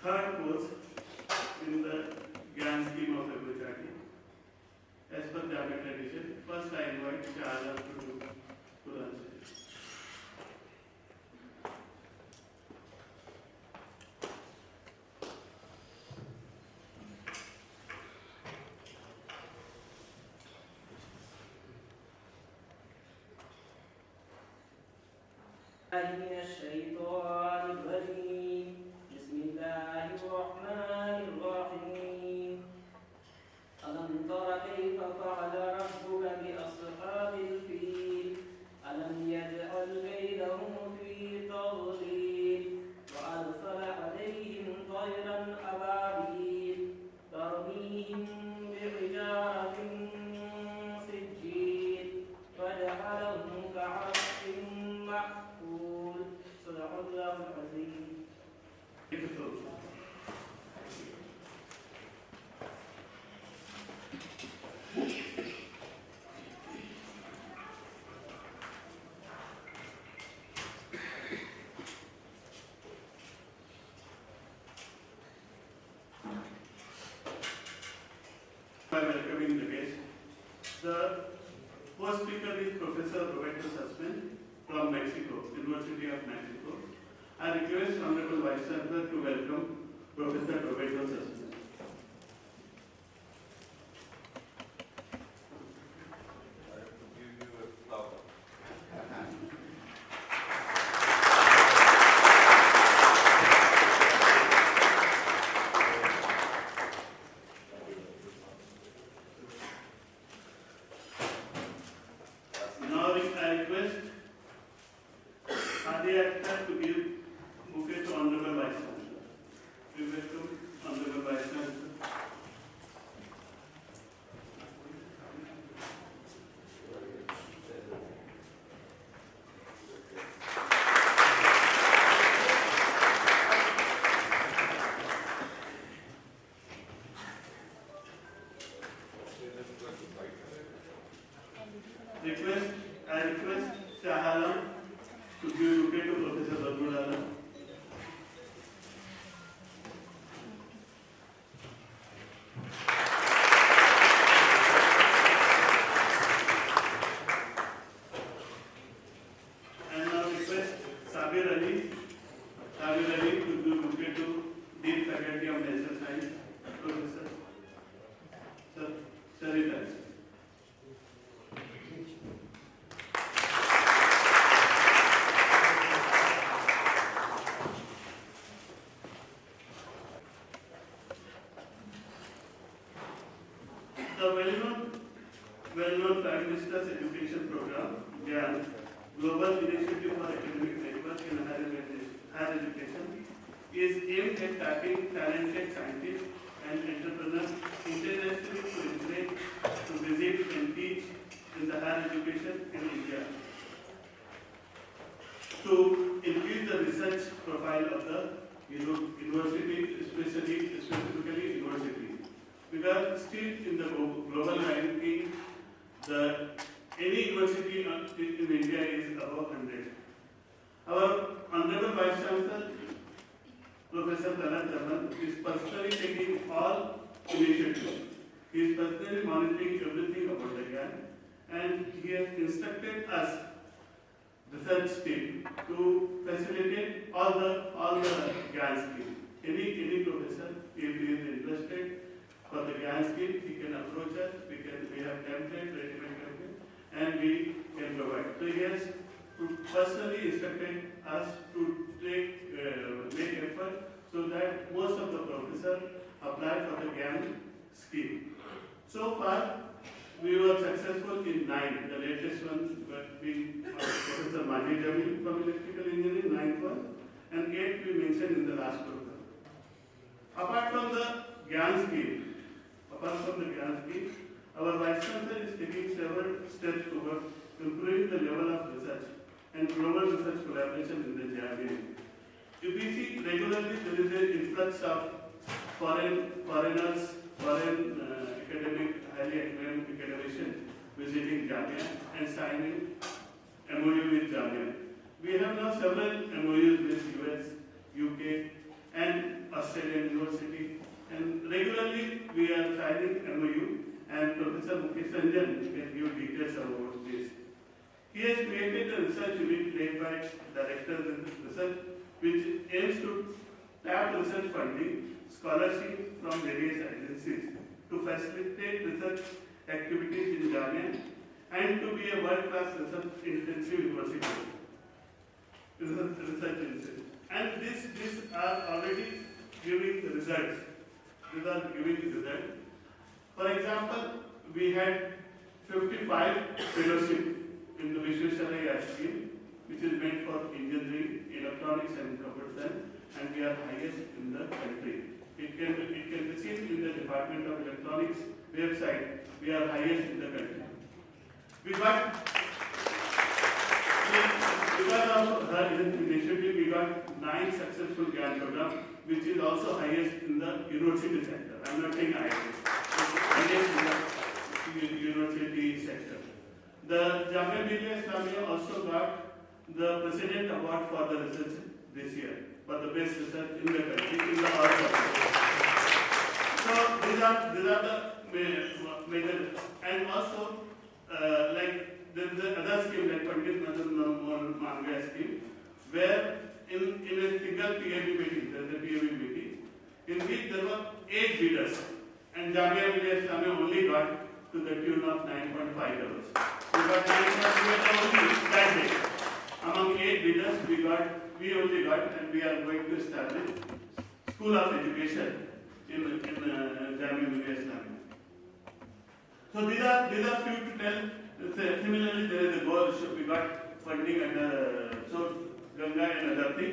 third course in the GAN scheme of FHRD. As per Jamia tradition, first I invite Shahla to launch it. من الشيطان الرجيم بسم الله الرحمن الرحيم ألم تر كيف فعل ربك بأصحاب الفيل ألم يجعل كيدهم في تضليل وأرسل عليهم طيرا أبابيل ترميهم بحجارة من سجيل فجعلهم كعصف مأكول صدق الله العظيم. By welcoming the guest, the first speaker is Professor Roberto Sussman from Mexico, University of Mexico. I request Honorable Vice Chancellor to welcome Professor Roberto Sussman. Now I request Adi Akhtar to give bouquet to Honorable Vice Chancellor. We welcome Honorable Vice Chancellor. I request Shahala to give bouquet to Professor Badrullah. And now request Sabir Ali to give bouquet to Dean Faculty of Natural Science, Professor Sarita. The well-known Prime Minister's Education Program, GAN, Global Initiative for Academic Network in Higher Education, is aimed at tapping talented scientists and entrepreneurs internationally to integrate, to visit and teach in the higher education in India, to increase the research profile of the university, specifically university. Because still in the global ranking, any university in India is above 100. Our Honorable Vice Chancellor, Professor Talat Jaman, is personally taking all initiatives. He is personally monitoring everything about the GAN, and he has instructed us, research team, to facilitate all the GAN scheme. Any professor, if he is interested for the GAN scheme, he can approach us. We have template, ready-made template, and we can provide. So he has personally instructed us to make effort so that most of the professors apply for the GAN scheme. So far, we were successful in 9. The latest one being Professor Majid Jamil from Electrical Engineering, 9th one, and 8 we mentioned in the last program. Apart from the GAN scheme, our Vice Chancellor is taking several steps toward improving the level of research and global research collaboration in the Jamia. If we see regularly, there is an influx of foreigners, highly acclaimed academicians visiting Jamia and signing MOU with Jamia. We have now several MOUs with US, UK, and Australian University, and regularly we are signing MOU, and Professor Mukesh Ranjan can give details about this. He has created a research unit led by directors in research, which aims to tap research funding, scholarship from various agencies to facilitate research activities in Jamia and to be a world-class research intensive university. Research institute. And these are already giving the results. These are giving results. For example, we had 55 fellowship in the Vishwesvaraya scheme, which is meant for engineering, electronics and computer science, and we are highest in the country. It can be seen in the Department of Electronics website. We are highest in the country. Because of her initiative, we got 9 successful GAN programs, which is also highest in the university sector. I'm not saying IIT. Highest in the university sector. The Jamia Millia Islamia also got the President Award for the research this year, for the best research in the country, in the art subject. So these are the major, and also like there is another scheme like Pandit Madan Malviya scheme, where in a single PAB meeting, there is a PAB meeting, in which there were 8 bidders, and Jamia Millia Islamia only got to the tune of 9.5 crores. We got 9.5 only that day. Among 8 bidders, we only got, and we are going to establish School of Education in Jamia Millia Islamia. So these are few to tell. Similarly, there is a goal. We got funding under Ganga and other thing.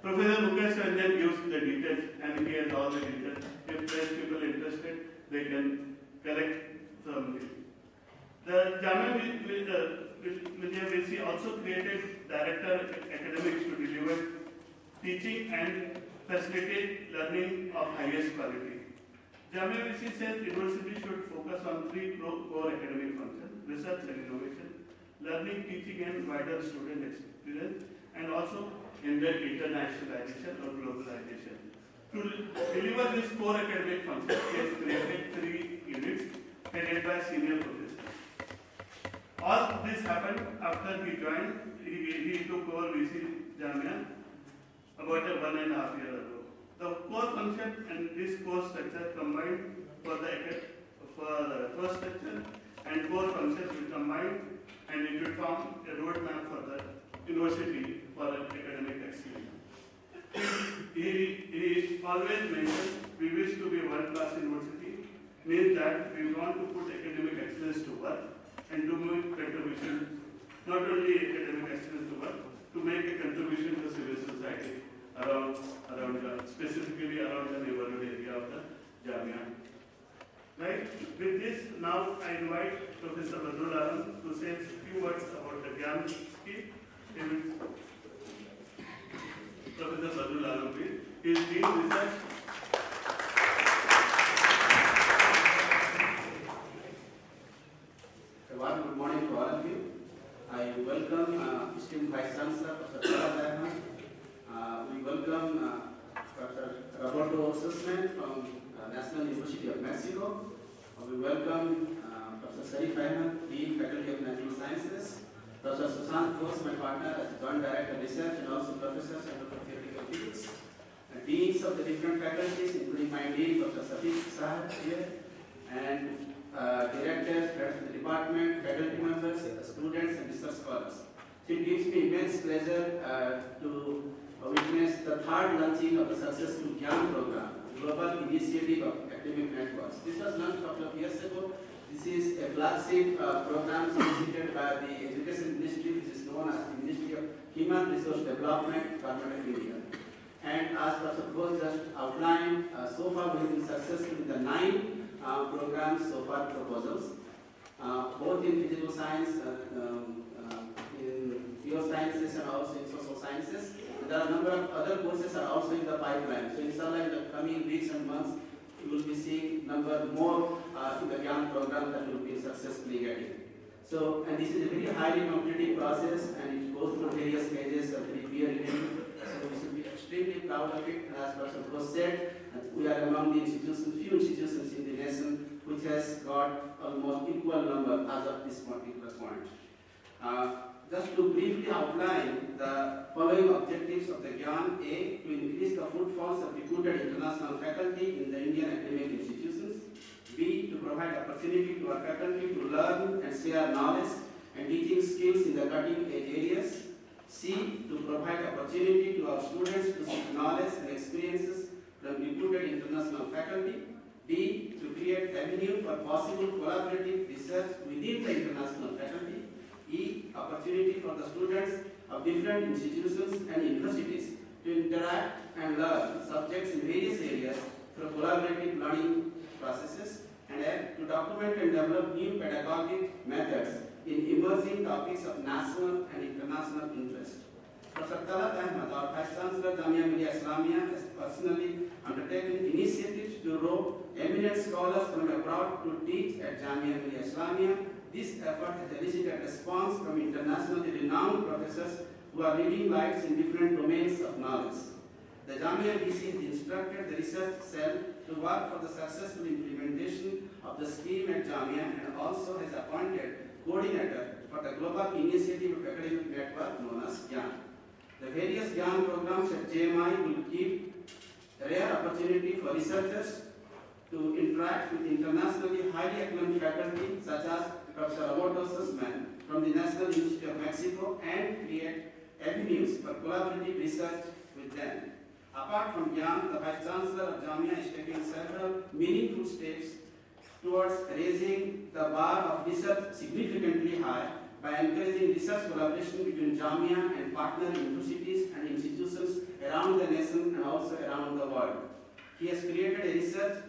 Professor Mukesh Ranjan gives the details, and he has all the details. If there are people interested, they can collect from this. The Jamia Millia VC also created director academics to deliver teaching and facilitate learning of highest quality. Jamia VC says university should focus on 3 core academic functions: research and innovation, learning, teaching, and wider student experience, and also in the internationalization or globalization. To deliver this core academic function, he has created 3 units headed by senior professors. All this happened after he joined. He took over VC Jamia about 1.5 years ago. The core function and this core structure combined for the core structure and core functions will combine, and it will form a roadmap for the university for academic excellence. He always mentioned we wish to be a world-class university, means that we want to put academic excellence to work and to make contribution, not only academic excellence to work, to make a contribution to civil society around specifically around the neighborhood area of the Jamia. Right? With this, now I invite Professor Badrul Alam to say a few words about the GAN scheme. Professor Badrul Alam, please. He is Dean Research. Good morning to all of you. I welcome esteemed Vice Chancellor, Professor Farhad Ahmed. We welcome Professor Roberto Sussman from National University of Mexico. We welcome Professor Sharif Ahmed, Dean, Faculty of Natural Sciences, Professor Sushant Ghosh, my partner as Joint Director of Research, and also Professor Center for Theoretical Physics, Deans of the different faculties, including my Dean, Professor Sadiq Sahab here, and directors, heads of the department, faculty members, students, and research scholars. It gives me immense pleasure to witness the 3rd launching of the successful GAN program, Global Initiative of Academic Networks. This was launched a couple of years ago. This is a flagship program initiated by the Education Ministry, which is known as the Ministry of Human Resource Development, Government of India. And as Professor Ghosh just outlined, so far we have been successful in the 9 programs so far proposals, both in physical science, in biosciences, and also in social sciences. And there are a number of other courses are also in the pipeline. So inshallah, in the coming weeks and months, you will be seeing number more in the GAN program that will be successfully getting. So, and this is a very highly competitive process, and it goes through various stages of the peer review. So we should be extremely proud of it. As Professor Ghosh said, we are among the few institutions in the nation which has got almost equal number as of this particular point. Just to briefly outline the following objectives of the GYAN: A, to increase the footfalls of reputed international faculty in the Indian academic institutions. B, to provide opportunity to our faculty to learn and share knowledge and teaching skills in the cutting-edge areas. C, to provide opportunity to our students to seek knowledge and experiences from reputed international faculty. D, to create avenue for possible collaborative research within the international faculty. E, opportunity for the students of different institutions and universities to interact and learn subjects in various areas through collaborative learning processes. And F, to document and develop new pedagogic methods in emerging topics of national and international interest. Professor Talat Ahmed, our Vice Chancellor, Jamia Millia Islamia, has personally undertaken initiatives to draw eminent scholars from abroad to teach at Jamia Millia Islamia. This effort has elicited response from internationally renowned professors who are leading lights in different domains of knowledge. The Jamia VC has instructed the research cell to work for the successful implementation of the scheme at Jamia and also has appointed coordinator for the global initiative of academic network known as GYAN. The various GYAN programs at JMI will keep a rare opportunity for researchers to interact with internationally highly acclaimed faculty such as Professor Roberto Sussman from the National University of Mexico and create avenues for collaborative research with them. Apart from GYAN, the Vice Chancellor of Jamia is taking several meaningful steps towards raising the bar of research significantly high by encouraging research collaboration between Jamia and partner universities and institutions around the nation and also around the world. He has created a research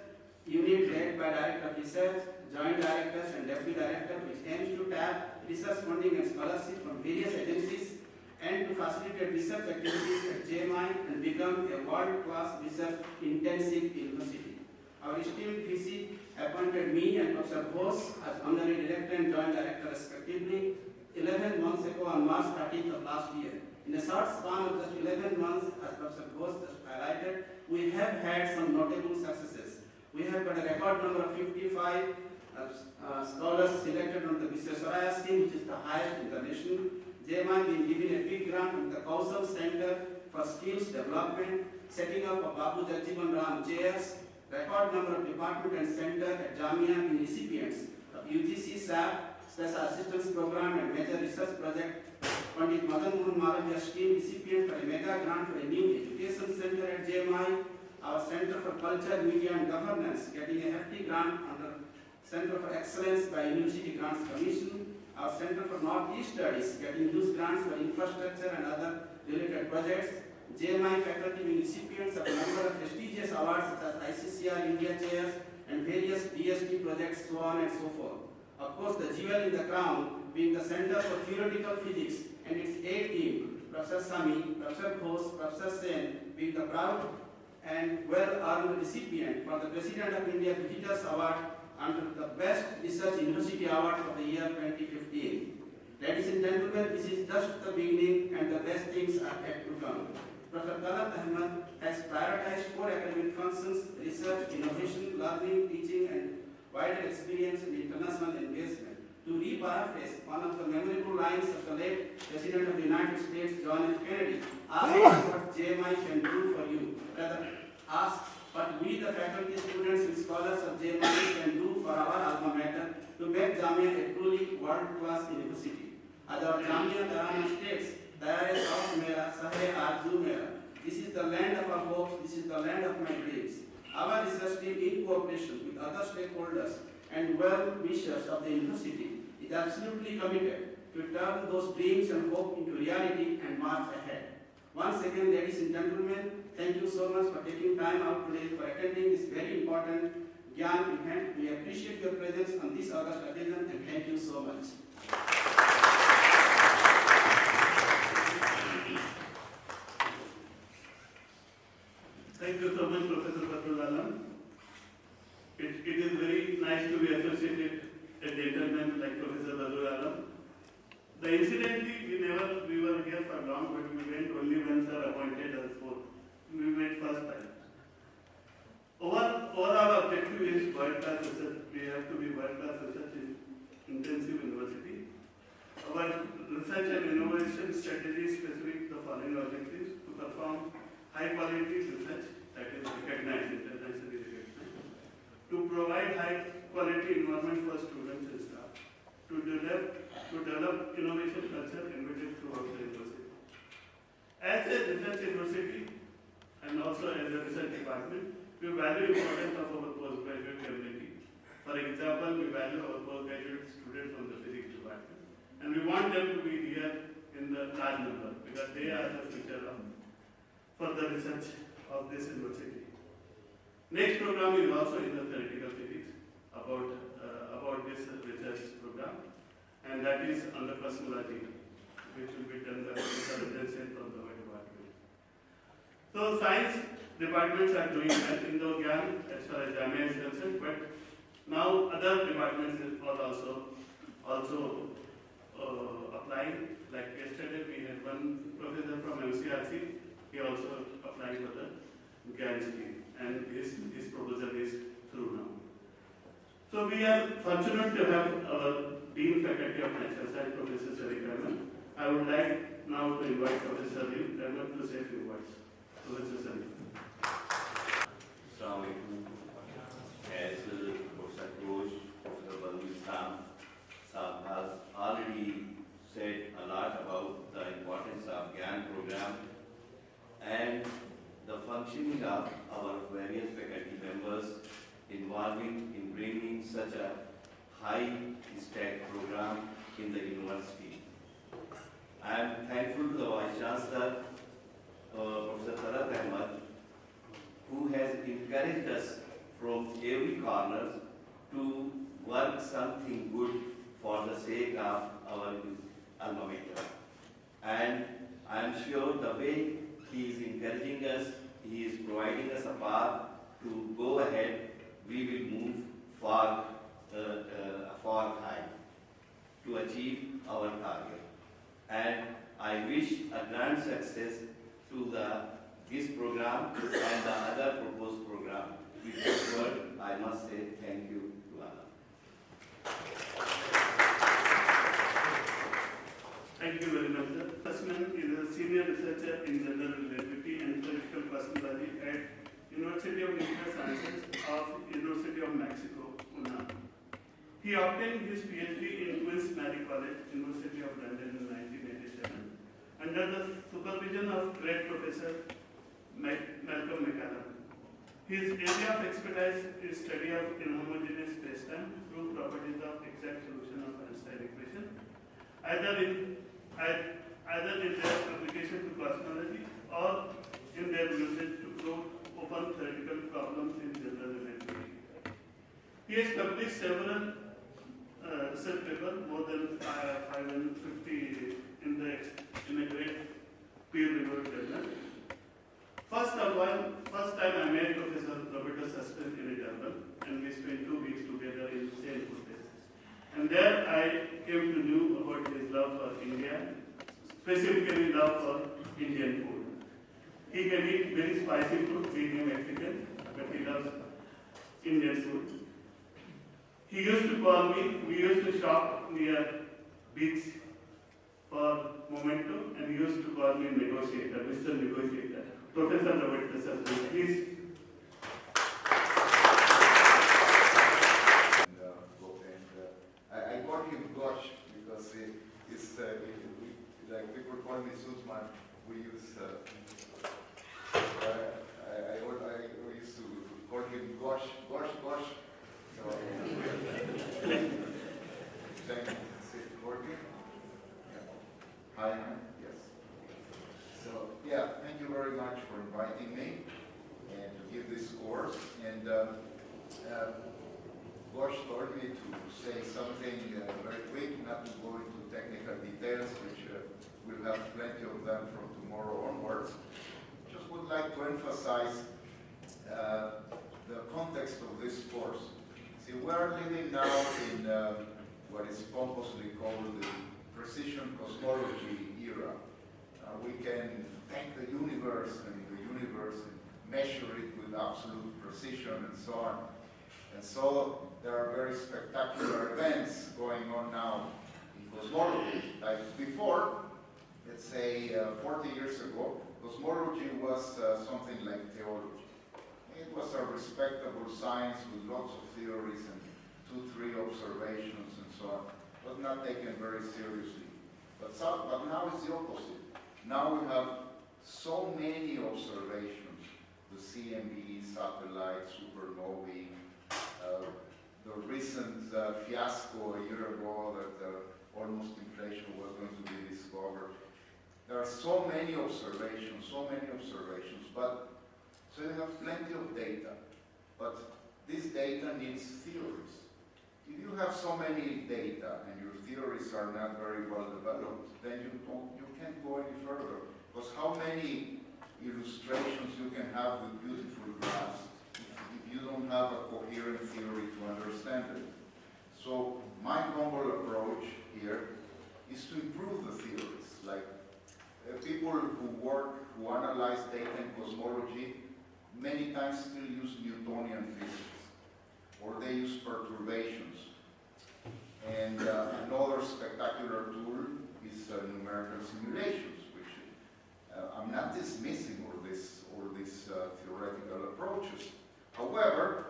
unit led by Director of Research, Joint Directors and Deputy Director which aims to tap research funding and scholarship from various agencies and to facilitate research activities at JMI and become a world-class research-intensive university. Our esteemed VC appointed me and Professor Ghosh as Honorary Director and Joint Director respectively 11 months ago on March 13th of last year. In a short span of just 11 months, as Professor Ghosh just highlighted, we have had some notable successes. We have got a record number of 55 scholars selected on the Visvesvaraya scheme, which is the highest in the nation. JMI being given a big grant from the Kaushal Center for Skills Development, setting up of Babu Jagjeevan Ram chairs, record number of department and center at Jamia being recipients of UGC SAP, Special Assistance Program and Major Research Project, Pandit Madan Mohan Malviya scheme recipient for a mega grant for a new education center at JMI, our Center for Culture, Media and Governance getting a hefty grant under Center for Excellence by University Grants Commission, our Center for Northeast Studies getting huge grants for infrastructure and other related projects, JMI faculty being recipients of a number of prestigious awards such as ICCR India Chairs and various DST projects, so on and so forth. Of course, the jewel in the crown being the Center for Theoretical Physics and its A team, Professor Sami, Professor Ghosh, Professor Sen, being the proud and well-earned recipient for the President of India Visitors Award under the Best Research University Award for the year 2015. Ladies and gentlemen, this is just the beginning and the best things are yet to come. Professor Talat Ahmed has prioritized core academic functions, research, innovation, learning, teaching, and wider experience in international engagement. To re-paraphrase one of the memorable lines of the late President of the United States, John F. Kennedy, ask what JMI can do for you. Rather, ask what we, the faculty, students, and scholars of JMI can do for our alma mater to make Jamia a truly world-class university. As our Jamia Tarana states, Dayare Sauf Mera, Sahe Arzu Mera. This is the land of our hopes, this is the land of my dreams. Our research team, in cooperation with other stakeholders and well-wishers of the university, is absolutely committed to turn those dreams and hope into reality and march ahead. Once again, ladies and gentlemen, thank you so much for taking time out today for attending this very important GYAN event. We appreciate your presence on this August occasion and thank you so much. Thank you so much, Professor Fathul Alam. It is very nice to be associated a gentleman like Professor Fathul Alam. Incidentally, we were here for long, but we went only when sir appointed us for world-class research. We have to be world-class research intensive university. Our research and innovation strategy specific the following objectives: to perform high-quality research that is recognized, internationally recognized, to provide high-quality environment for students and staff, to develop innovation culture embedded throughout the university. As a research university and also as a research department, we value the importance of our postgraduate community. For example, we value our postgraduate students from the physics department, and we want them to be here in the large number because they are the future for the research of this university. Next program is also in the theoretical physics about this research program, and that is on the cosmology, which will be done by Professor Ranjan from the department. So science departments are doing well in the GAN as far as JAMIA is concerned, but now other departments are also applying. Like yesterday we had one professor from MCRC, he also applied for the GAN scheme, and his proposal is through now. So we are fortunate to have our Dean Faculty of Natural Science, Professor Sharif Ahmed. I would like now to invite Professor Sharif Ahmed to say a few words. Professor Sharif. Assalamu alaikum. As Professor Ghosh, Professor Balwir Saab has already said a lot about the importance of GAN program and the functioning of our various faculty members involving in bringing such a high-stack program in the university. I am thankful to the Vice Chancellor, Professor Talat Ahmed, who has encouraged us from every corner to work something good for the sake of our alma mater. And I am sure the way he is encouraging us, he is providing us a path to go ahead, we will move far high to achieve our target. And I wish a grand success to this program and the other proposed program. With this word, I must say thank you to Allah. Thank you very much, sir. Asman is a senior researcher in general relativity and theoretical cosmology at University of Nuclear Sciences of University of Mexico, UNAM. He obtained his PhD in Queen's Mary College, University of London in 1987, under the supervision of great Professor Malcolm McCallum. His area of expertise is study of inhomogeneous spacetime through properties of exact solution of Einstein equation, either in their application to cosmology or in their usage to prove open theoretical problems in general relativity. He has published several research papers, more than 550 in a great peer-reviewed journal. First time I met Professor Roberto Sussman in a journal, and we spent 2 weeks together in the same places. And there I came to know about his love for India, specifically love for Indian food. He can eat very spicy food, being a Mexican, but he loves Indian food. He used to call me, we used to shop near beach for Momento, and he used to call me negotiator, Mr. Negotiator. Professor Roberto Sussman, please. I call him Gosh because it's like people call me Sussman. We use I used to call him Gosh. So thank you. Working? Yeah. Hi. Yes. So yeah, thank you very much for inviting me and to give this course. And Gosh told me to say something very quick, not to go into technical details, which we'll have plenty of them from tomorrow onwards. Just would like to emphasize the context of this course. See, we're living now in what is pompously called the precision cosmology era. We can take the universe and measure it with absolute precision and so on. And so there are very spectacular events going on now in cosmology. Like before, let's say 40 years ago, cosmology was something like theology. It was a respectable science with lots of theories and 2-3 observations and so on. It was not taken very seriously. But now it's the opposite. Now we have so many observations, the CMB, satellites, supernovae, the recent fiasco a year ago that almost inflation was going to be discovered. There are so many observations, but so you have plenty of data, but this data needs theories. If you have so many data and your theories are not very well developed, then you can't go any further. Because how many illustrations you can have with beautiful graphs if you don't have a coherent theory to understand it? So my humble approach here is to improve the theories. Like people who analyze data in cosmology many times still use Newtonian physics, or they use perturbations. And another spectacular tool is numerical simulations, which I'm not dismissing all these theoretical approaches. However,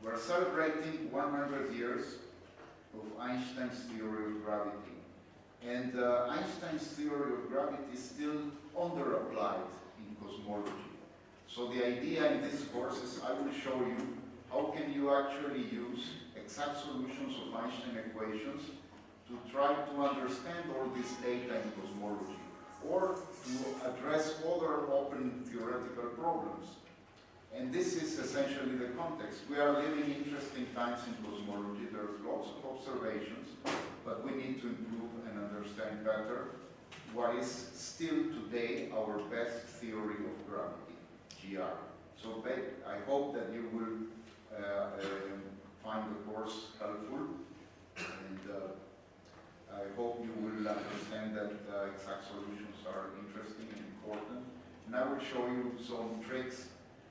we're celebrating 100 years of Einstein's theory of gravity. And Einstein's theory of gravity is still under-applied in cosmology. So the idea in this course is I will show you how can you actually use exact solutions of Einstein equations to try to understand all this data in cosmology, or to address other open theoretical problems. And this is essentially the context. We are living interesting times in cosmology. There's lots of observations, but we need to improve and understand better what is still today our best theory of gravity, GR. So I hope that you will find the course helpful, and I hope you will understand that exact solutions are interesting and important. And I will show you some tricks.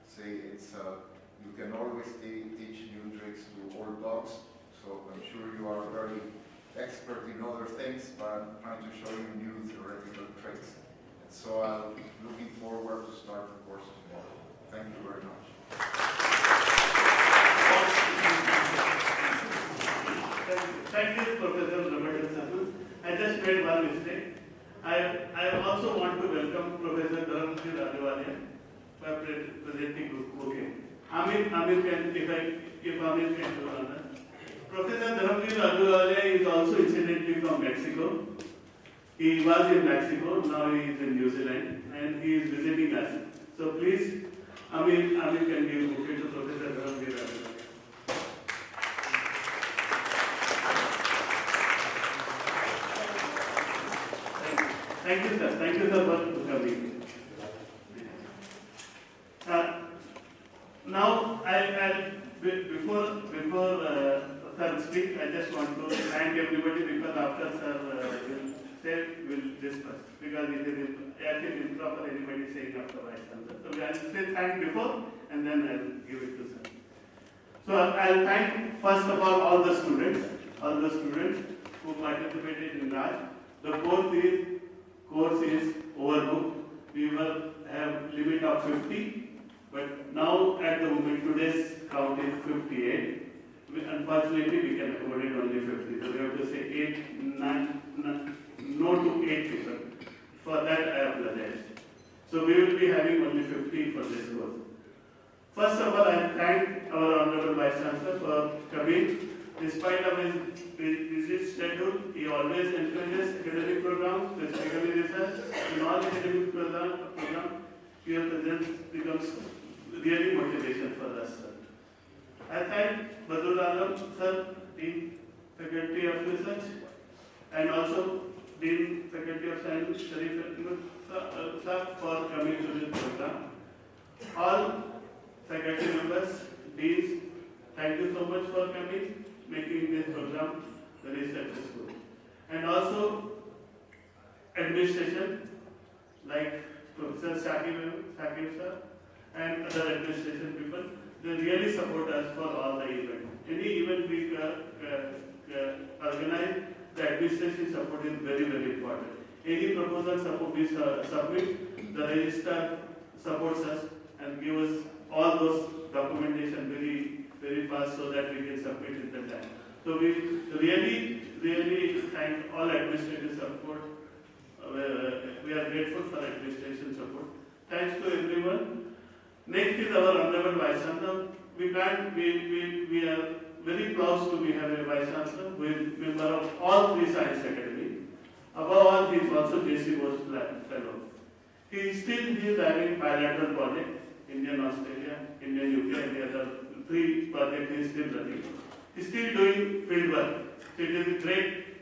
Say you can always teach new tricks to old dogs, so I'm sure you are very expert in other things, but I'm trying to show you new theoretical tricks. And so I'm looking forward to start the course tomorrow. Thank you very much. Thank you, Professor Roberto Santos. I just made one mistake. I also want to welcome Professor Dharamjit Ahluwalia for presenting bouquet. Amir can, if Amir can do another. Professor Dharamjit Ahluwalia is also incidentally from Mexico. He was in Mexico, now he is in New Zealand, and he is visiting us. So please, Amir can give bouquet to Professor Dharamjit Ahluwalia. Thank you, sir. Thank you, sir, for coming. Now, before sir speak, I just want to thank everybody because after sir will discuss because it is actually improper anybody saying after vice chancellor. So I will say thank before and then I will give it to sir. So I will thank first of all the students who participated in that. The course is overbooked. We will have limit of 50, but now at the moment today's count is 58. Unfortunately, we can accommodate only 50. So we have to say no to 8 people. For that I apologize. So we will be having only 50 for this course. First of all, I thank our Honorable Vice Chancellor for coming. Despite of his busy schedule, he always encourages academic programs, specifically research. In all academic programs, your presence becomes really motivation for us, sir. I thank Badrul Alam, sir, Dean, Faculty of Research, and also Dean, Faculty of Science, Sharif sir, for coming to this program. All faculty members, deans, thank you so much for coming, making this program very successful. And also administration, like Professor Shakib sir and other administration people. they really support us for all the events. Any event we organize, the administration support is very, very important. Any proposal support we submit, the registrar supports us and give us all those documentation very, very fast so that we can submit in the time. So we really, really thank all administrative support. We are grateful for administration support. Thanks to everyone. Next is our Honorable Vice Chancellor. We are very proud to be have a Vice Chancellor who is member of all three science academy. Above all, he is also JC Bose Fellow. He is still having bilateral project, Indian Australia, Indian UK, and the other three projects he is still running. He is still doing field work. So it is a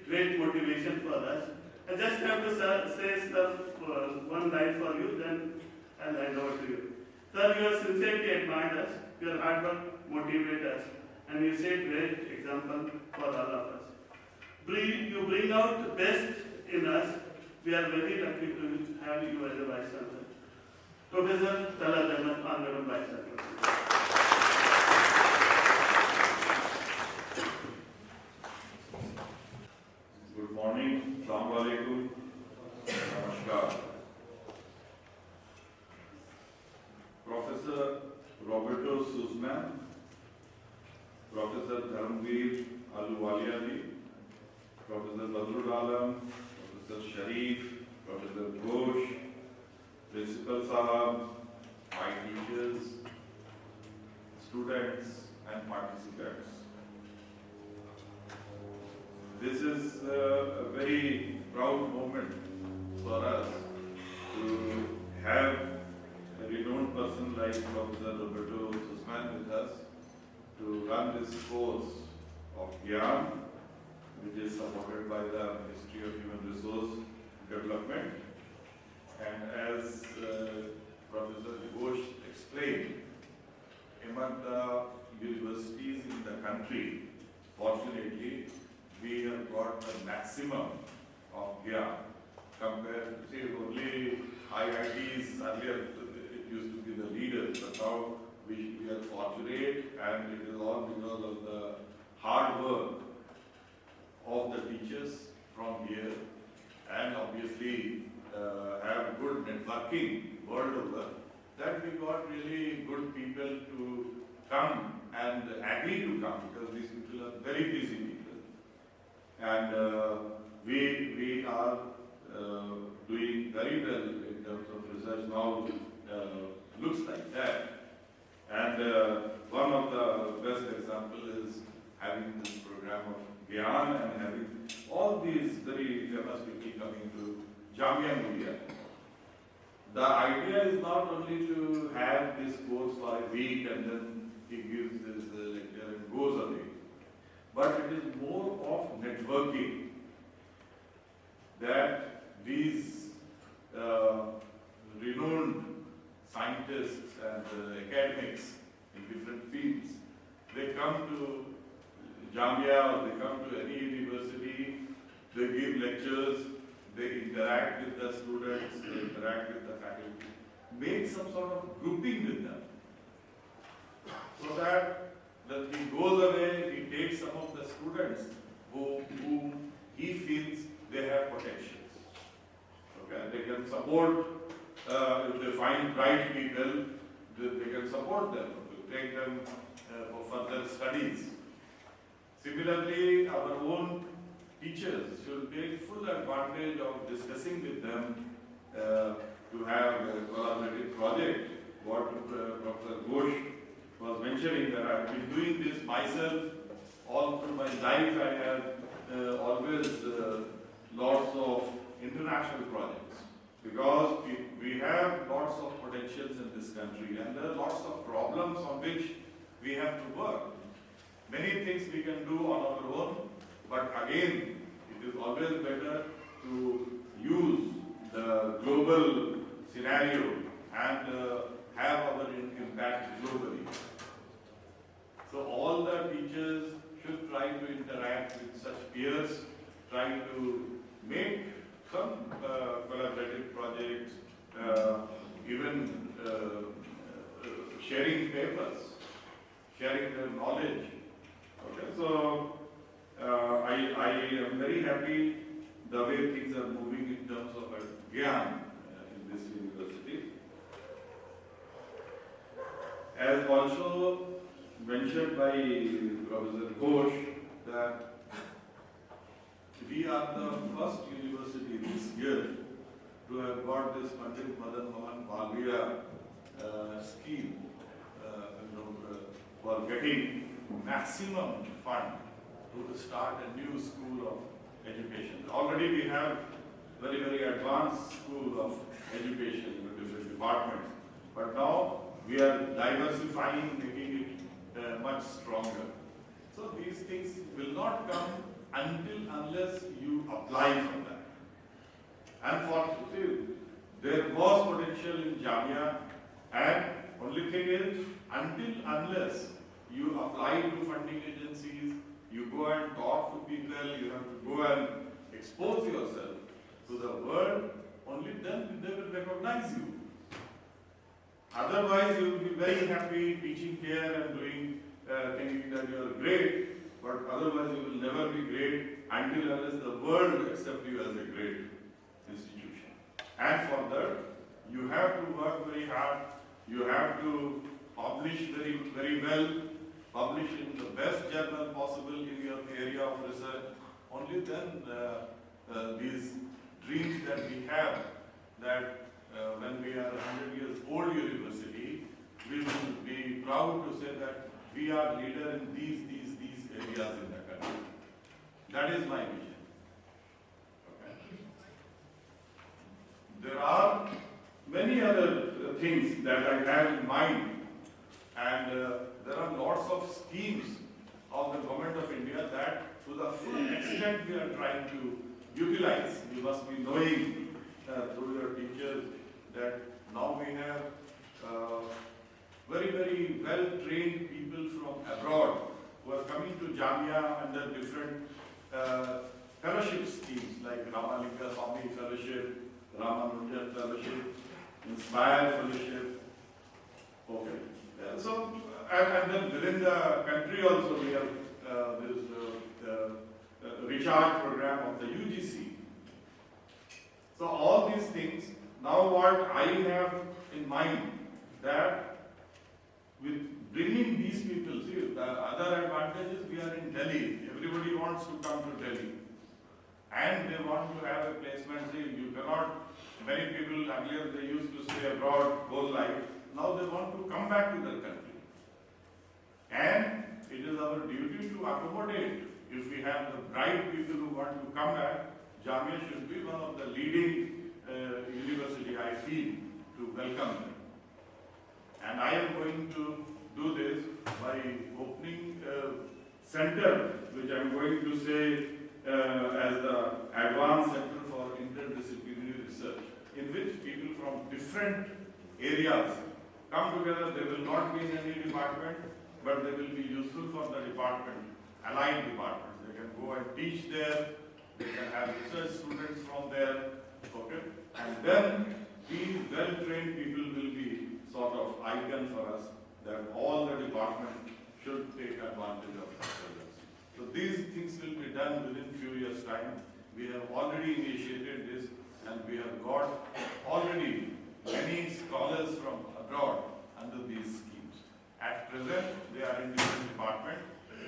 great motivation for us. I just have to say one line for you, then I'll hand over to you. Sir, your sincerity admired us, your hard work motivated us, and you set great example for all of us. You bring out the best in us. We are very lucky to have you as a Vice Chancellor. Professor Talat Ahmed, Honorable Vice Chancellor. Good morning, Assalamu alaikum, Namaskar. Professor Roberto Sussman, Professor Dharmveer Ahluwalia, Professor Badrul Alam, Professor Sharif, Professor Ghosh, Principal Sahab, my teachers, students and participants. This is a very proud moment for us to have a renowned person like Professor Roberto Sussman with us to run this course of GYAN, which is supported by the Ministry of Human Resource Development. And as Professor Ghosh explained, among the universities in the country, fortunately, we have got the maximum of GYAN compared to, say, only IITs. Earlier it used to be the leaders, but now we are fortunate, and it is all because of the hard work of the teachers from here, and obviously have good networking world over, that we got really good people to come and agree to come, because these people are very busy people. And we are doing very well in terms of research now, looks like that. And one of the best examples is having this program of GYAN and having all these very famous people coming to Jamia Millia. The idea is not only to have this course for a week and then he gives this lecture and goes away, but it is more of networking, that these renowned scientists and academics in different fields, they come to Jamia or they come to any university, they give lectures, they interact with the students, they interact with the faculty, make some sort of grouping with them, so that he goes away, he takes some of the students whom he feels they have potentials. Okay, they can support, if they find bright people, they can support them, take them for further studies. Similarly, our own teachers should take full advantage of discussing with them to have a collaborative project. What Professor Ghosh was mentioning, that I have been doing this myself all through my life. I have always lots of international projects, because we have lots of potentials in this country, and there are lots of problems on which we have to work. Many things we can do on our own, but again, it is always better to use the global scenario and have our impact globally. So all the teachers should try to interact with such peers, try to make some collaborative projects, even sharing papers. sharing their knowledge. Okay, so I am very happy the way things are moving in terms of Gyan in this university. As also mentioned by Professor Ghosh, that we are the first university this year to have got this Pandit Madan Mohan Malviya scheme for getting maximum fund to start a new school of education. Already we have very advanced school of education in different departments, but now we are diversifying, making it much stronger. So these things will not come unless you apply for that. And for there was potential in Jamia, and only thing is, unless you apply to funding agencies, you go and talk to people, you have to go and expose yourself to the world, only then they will recognize you. Otherwise, you will be very happy teaching here and doing, thinking that you are great, but otherwise you will never be great unless the world accepts you as a great institution. And for that, you have to work very hard, you have to publish very well, publish in the best journal possible in your area of research. Only then these dreams that we have, that when we are a 100 years old university, we will be proud to say that we are leader in these areas in the country. That is my vision. Okay. There are many other things that I have in mind, and there are lots of schemes of the Government of India that to the full extent we are trying to utilize. You must be knowing through your teachers that now we have very well trained people from abroad who are coming to Jamia under different fellowship schemes like Ramalinga Swami Fellowship, Ramanujan Fellowship, Inspire Fellowship. Okay. So, and then within the country also we have this recharge program of the UGC. So all these things, now what I have in mind, that with bringing these people, see, the other advantage is we are in Delhi. Everybody wants to come to Delhi. And they want to have a placement. See, you cannot, many people earlier they used to stay abroad whole life. Now they want to come back to their country. And it is our duty to accommodate. If we have the bright people who want to come back, Jamia should be one of the leading university, I feel, to welcome them. And I am going to do this by opening a center, which I am going to say as the Advanced Center for Interdisciplinary Research, in which people from different areas come together. They will not be in any department, but they will be useful for the department, allied departments. They can go and teach there, they can have research students from there, okay? And then these well-trained people will be sort of icon for us, that all the departments should take advantage of the service. So these things will be done within few years' time. We have already initiated this, and we have got already many scholars from abroad under these schemes. At present, they are in different departments,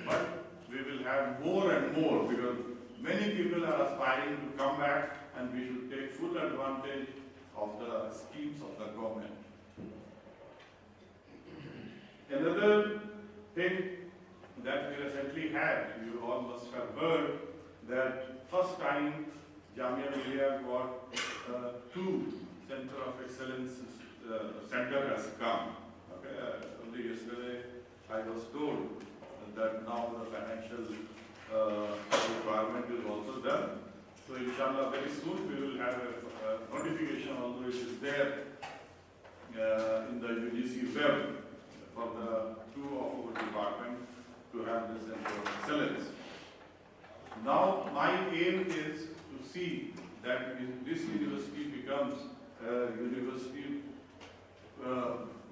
but we will have more and more, because many people are aspiring to come back, and we should take full advantage of the schemes of the government. Another thing that we recently had, you all must have heard, that first time Jamia Millia got 2 Center of Excellence center has come. Okay? Only yesterday I was told that now the financial requirement is also done. So inshallah very soon we will have a notification, although it is there in the UGC web for the 2 of our department to have this Center of Excellence. Now my aim is to see that this university becomes a university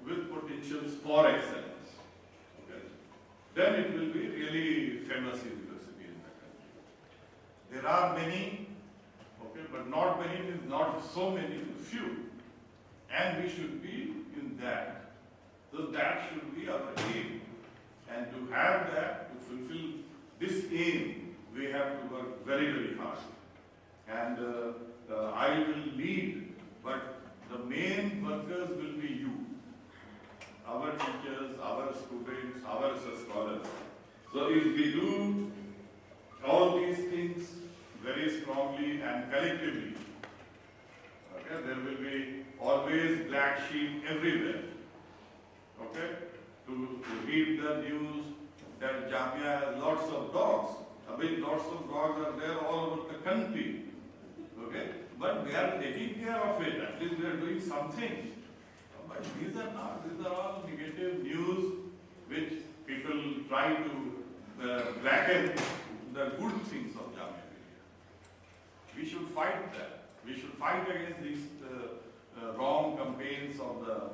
with potentials for excellence. Okay. then it will be really famous university in the country. There are many, okay, but not many means not so many, few. And we should be in that. So that should be our aim. And to have that, to fulfill this aim, we have to work very, very hard. And I will lead, but the main workers will be you. Our teachers, our students, our scholars. So if we do all these things very strongly and collectively, okay, there will be always black sheep everywhere. Okay? To read the news that Jamia has lots of dogs. I mean, lots of dogs are there all over the country. Okay? But we are taking care of it. At least we are doing something. But these are not. These are all negative news which people try to blacken the good things of Jamia Millia. We should fight that. We should fight against these wrong campaigns of the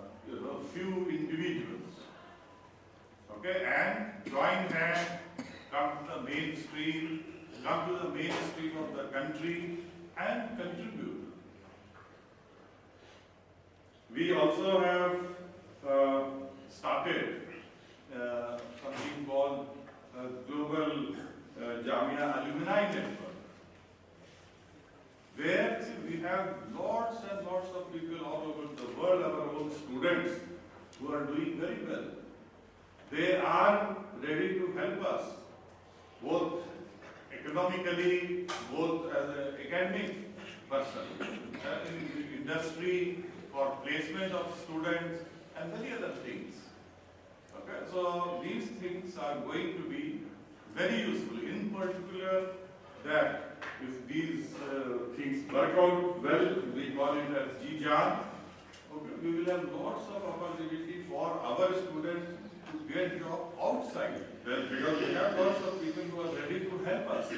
few individuals. Okay, and join hand, come to the mainstream of the country and contribute. We also have started something called Global Jamia Alumni Network, where we have lots and lots of people all over the world, our own students, who are doing very well. They are ready to help us, both economically, both as an academic person, in industry, for placement of students, and many other things. Okay, so these things are going to be very useful. In particular, that if these things work out well, we call it as GJAN. Okay, we will have lots of opportunity for our students to get job outside. Well, because we have lots of people who are ready to help us.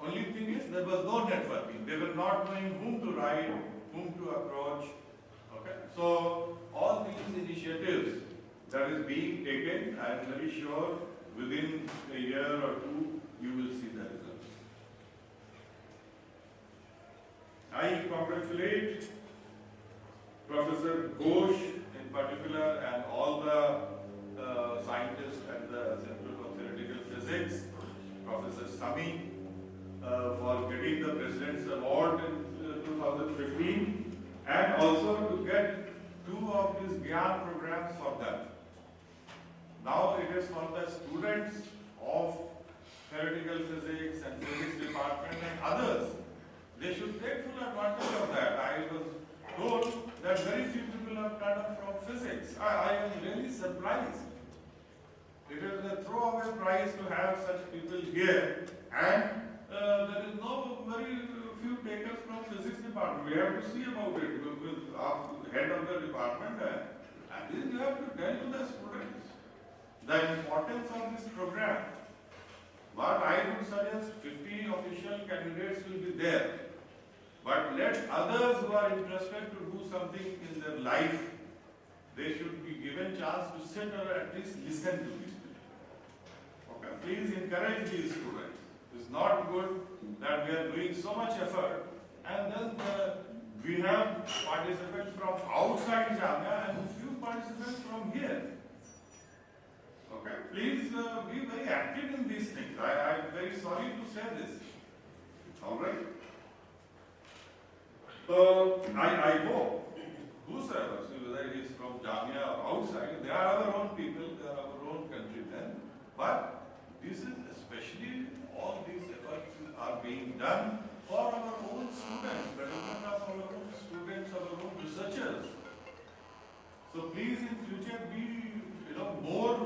Only thing is there was no networking. They were not knowing whom to write, whom to approach. Okay, so all these initiatives that is being taken, I am very sure within a year or two you will see the results. I congratulate Professor Ghosh in particular and all the scientists at the Center for Theoretical Physics, Professor Sami, for getting the President's Award in 2015, and also to get 2 of these GYAN programs for them. Now it is for the students of Theoretical Physics and Physics Department and others. They should take full advantage of that. I was told that very few people have turned up from physics. I am really surprised. It is a throwaway prize to have such people here, and there is no very few takers from physics department. We have to see about it with our head of the department, and then you have to tell to the students the importance of this program. But I would suggest 50 official candidates will be there. But let others who are interested to do something in their life, they should be given chance to sit or at least listen to these people. Okay, please encourage these students. It's not good that we are doing so much effort and then we have participants from outside Jamia and few participants from here. Okay, please be very active in these things. I am very sorry to say this. All right. So I hope whosoever, whether it is from Jamia or outside, they are our own people, they are our own countrymen. But this is especially all these efforts are being done for our own students, betterment of our own students, our own researchers. So please in future be more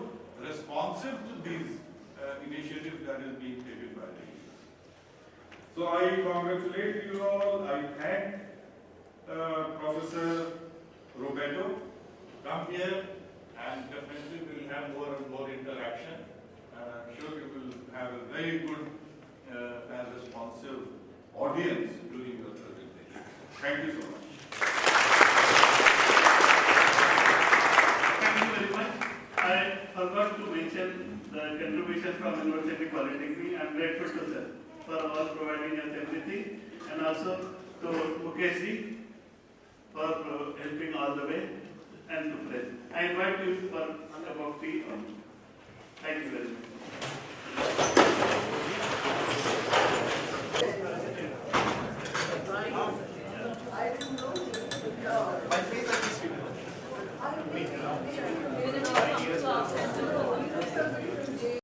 responsive to these initiatives that is being taken by the university. So I congratulate you all. I thank Professor Roberto to come here, and definitely we will have more and more interaction. And I'm sure you will have a very good and responsive audience during your presentation. Thank you so much. Thank you very much. I forgot to mention the contribution from University Polytechnic. I am grateful to sir for all providing us everything, and also to Mukeshji for helping all the way, and to Fred. I invite you for a cup of tea. Thank you very much. I